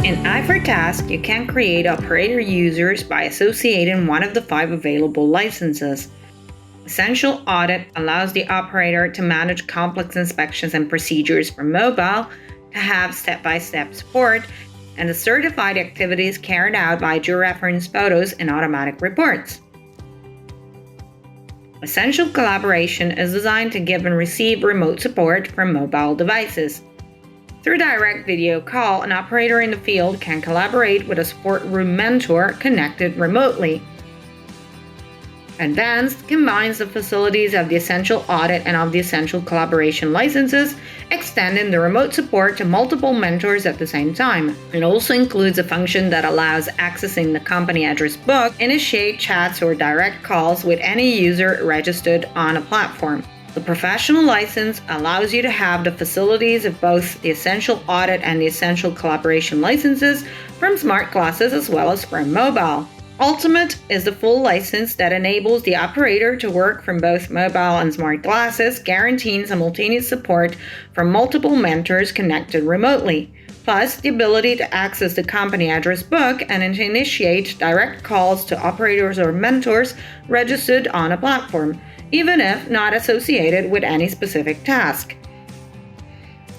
In Eye4Task, you can create operator users by associating one of the 5 available licenses. Essential Audit allows the operator to manage complex inspections and procedures for mobile, to have step-by-step support, and the certified activities carried out by georeferenced photos and automatic reports. Essential Collaboration is designed to give and receive remote support from mobile devices. Through direct video call, an operator in the field can collaborate with a support room mentor connected remotely. Advanced combines the facilities of the Essential Audit and of the Essential Collaboration licenses, extending the remote support to multiple mentors at the same time. It also includes a function that allows accessing the company address book, initiate chats or direct calls with any user registered on a platform. The Professional license allows you to have the facilities of both the Essential Audit and the Essential Collaboration licenses from smart glasses as well as from mobile. Ultimate is the full license that enables the operator to work from both mobile and smart glasses, guaranteeing simultaneous support from multiple mentors connected remotely, plus the ability to access the company address book and to initiate direct calls to operators or mentors registered on a platform, even if not associated with any specific task.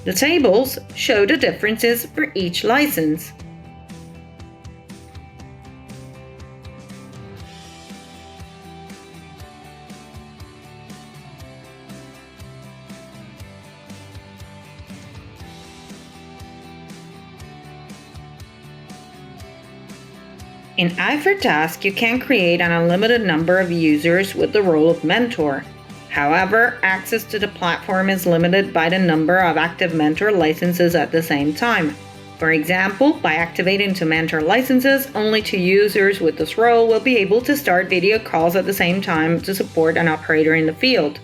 The tables show the differences for each license. In Eye4Task, you can create an unlimited number of users with the role of mentor. However, access to the platform is limited by the number of active mentor licenses at the same time. For example, by activating 2 mentor licenses, only 2 users with this role will be able to start video calls at the same time to support an operator in the field.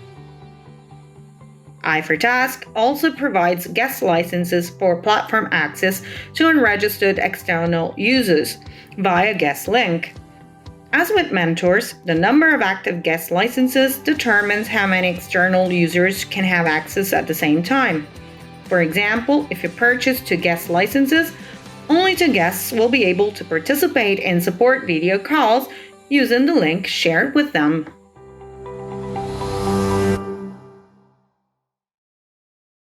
Eye4Task also provides guest licenses for platform access to unregistered external users via guest link. As with mentors, the number of active guest licenses determines how many external users can have access at the same time. For example, if you purchase 2 guest licenses, only 2 guests will be able to participate in support video calls using the link shared with them.